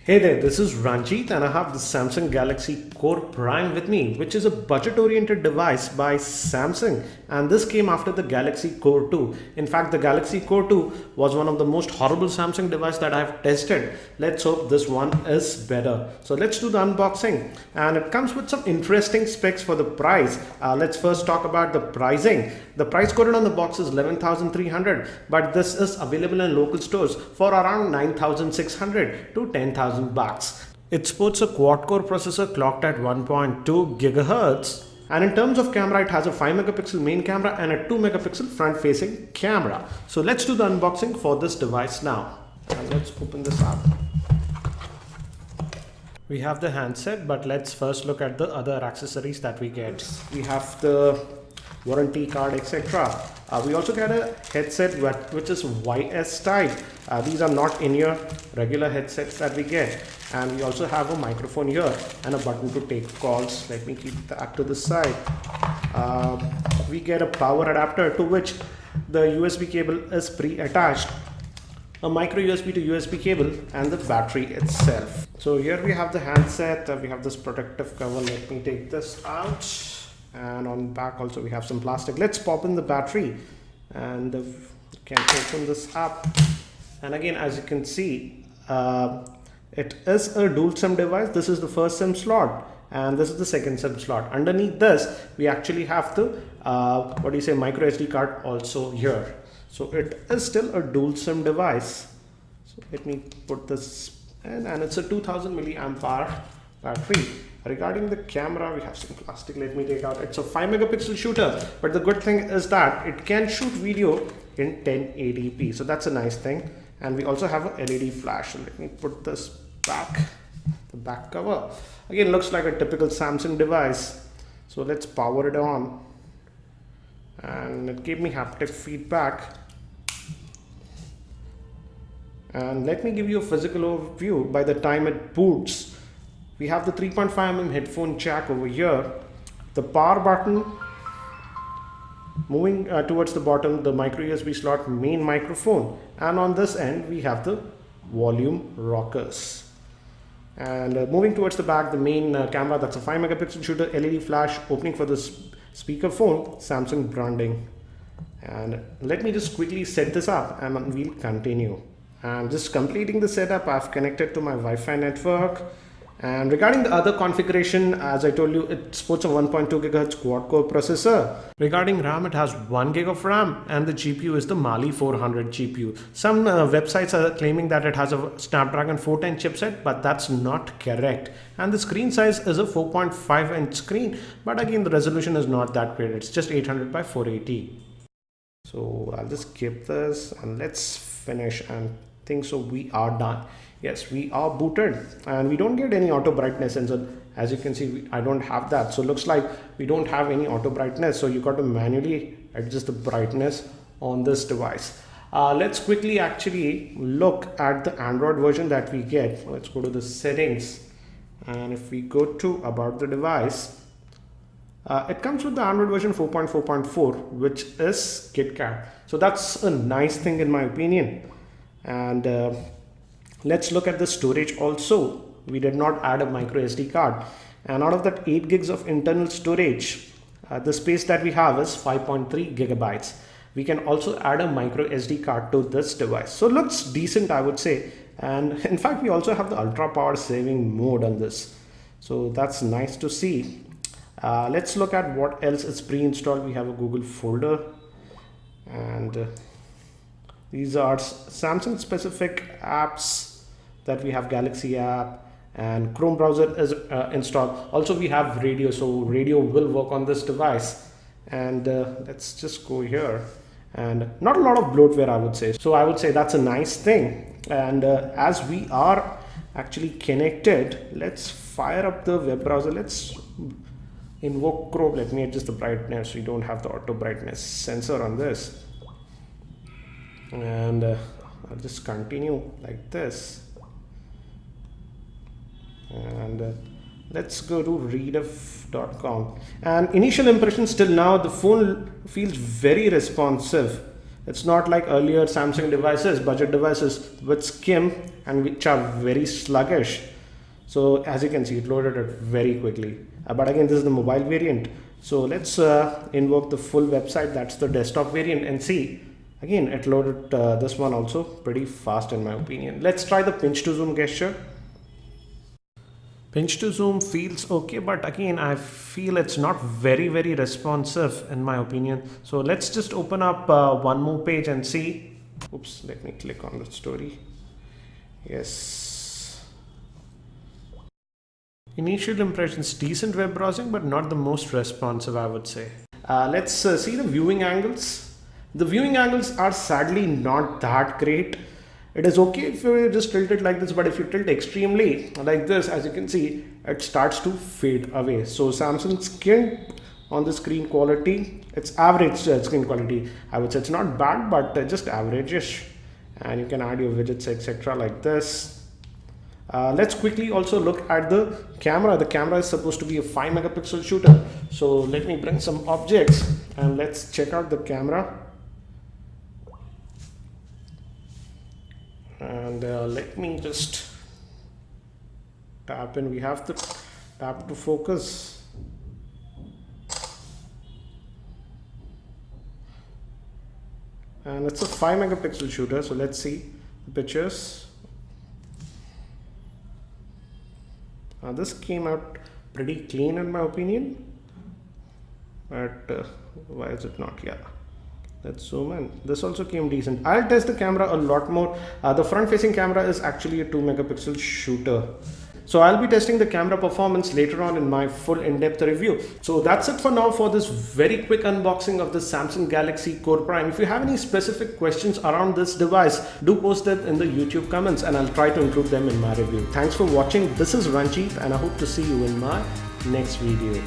Hey there, this is Ranjit and I have the Samsung Galaxy Core Prime with me, which is a budget-oriented device by Samsung, and this came after the Galaxy Core 2. In fact, the Galaxy Core 2 was one of the most horrible Samsung device that I've tested. Let's hope this one is better. So let's do the unboxing, and it comes with some interesting specs for the price. Let's first talk about the pricing. The price quoted on the box is 11,300, but this is available in local stores for around 9,600 to 10,000 bucks. It sports a quad-core processor clocked at 1.2 gigahertz. And in terms of camera, it has a 5 megapixel main camera and a 2 megapixel front-facing camera. So let's do the unboxing for this device now. And let's open this up. We have the handset, but let's first look at the other accessories that we get. We have the warranty card, etc. We also get a headset which is YS type. These are not in your regular headsets that we get. And we also have a microphone here and a button to take calls. Let me keep that to the side. We get a power adapter to which the USB cable is pre-attached, a micro USB to USB cable, and the battery itself. So here we have the handset. We have this protective cover. Let me take this out. And on the back also we have some plastic. Let's pop in the battery and you can open this up. And again, as you can see, it is a dual SIM device. This is the first SIM slot and this is the second SIM slot. Underneath this we actually have the micro SD card also here. So it is still a dual SIM device. So let me put this in, and it's a 2000 milliamp hour battery. Regarding the camera, we have some plastic. Let me take out. It's a 5 megapixel shooter, but the good thing is that it can shoot video in 1080p. So that's a nice thing. And we also have a LED flash. So let me put this back, the back cover. Again, looks like a typical Samsung device. So let's power it on. And it gave me haptic feedback. And let me give you a physical overview. By the time it boots, we have the 3.5mm headphone jack over here, the power button, moving towards the bottom, the micro USB slot, main microphone, and on this end we have the volume rockers. And moving towards the back, the main camera, that's a 5 megapixel shooter, LED flash, opening for the speaker phone, Samsung branding. And let me just quickly set this up and we'll continue. And just completing the setup, I've connected to my Wi-Fi network. And regarding the other configuration, as I told you, it sports a 1.2 GHz quad-core processor. Regarding RAM, it has 1 GB of RAM and the GPU is the Mali 400 GPU. Some websites are claiming that it has a Snapdragon 410 chipset, but that's not correct. And the screen size is a 4.5-inch screen, but again, the resolution is not that great. It's just 800 by 480. So I'll just skip this and let's finish and think so we are done. Yes, we are booted and we don't get any auto brightness sensor. As you can see, I don't have that. So looks like we don't have any auto brightness. So you got to manually adjust the brightness on this device. Let's quickly actually look at the Android version that we get. Let's go to the settings. And if we go to about the device, it comes with the Android version 4.4.4, which is KitKat. So that's a nice thing in my opinion. And let's look at the storage also. We did not add a micro SD card, and out of that 8 gigs of internal storage, the space that we have is 5.3 gigabytes. We can also add a micro SD card to this device. So it looks decent, I would say. And in fact, we also have the ultra power saving mode on this. So that's nice to see. Let's look at what else is pre-installed. We have a Google folder, and these are Samsung specific apps that we have. Galaxy app and Chrome browser is installed. Also we have radio, so radio will work on this device. And let's just go here, and not a lot of bloatware, I would say. So I would say that's a nice thing. And as we are actually connected, let's fire up the web browser. Let's invoke Chrome. Let me adjust the brightness. We don't have the auto brightness sensor on this. And I'll just continue like this. And let's go to readif.com. And initial impressions till now, the phone feels very responsive. It's not like earlier Samsung devices, budget devices with skim and which are very sluggish. So as you can see, it loaded it very quickly. But again, this is the mobile variant. So let's invoke the full website, that's the desktop variant, and see. Again, it loaded this one also pretty fast in my opinion. Let's try the pinch to zoom gesture. Pinch to zoom feels okay, but again, I feel it's not very responsive in my opinion. So let's just open up one more page and see. Oops, let me click on the story. Yes. Initial impressions, decent web browsing, but not the most responsive, I would say. Let's see the viewing angles. The viewing angles are sadly not that great. It is okay if you just tilt it like this, but if you tilt extremely like this, as you can see, it starts to fade away. So Samsung skin on the screen quality, it's average screen quality. I would say it's not bad, but just average-ish. And you can add your widgets, etc. like this. Let's quickly also look at the camera. The camera is supposed to be a 5 megapixel shooter. So let me bring some objects and let's check out the camera. And let me just tap in. We have to tap to focus. And it's a 5 megapixel shooter. So let's see the pictures. This came out pretty clean in my opinion. But why is it not? Yeah. Let's zoom in. This also came decent. I'll test the camera a lot more. The front facing camera is actually a 2 megapixel shooter. So I'll be testing the camera performance later on in my full in-depth review. So that's it for now for this very quick unboxing of the Samsung Galaxy Core Prime. If you have any specific questions around this device, do post them in the YouTube comments and I'll try to include them in my review. Thanks for watching. This is Ranjit and I hope to see you in my next video.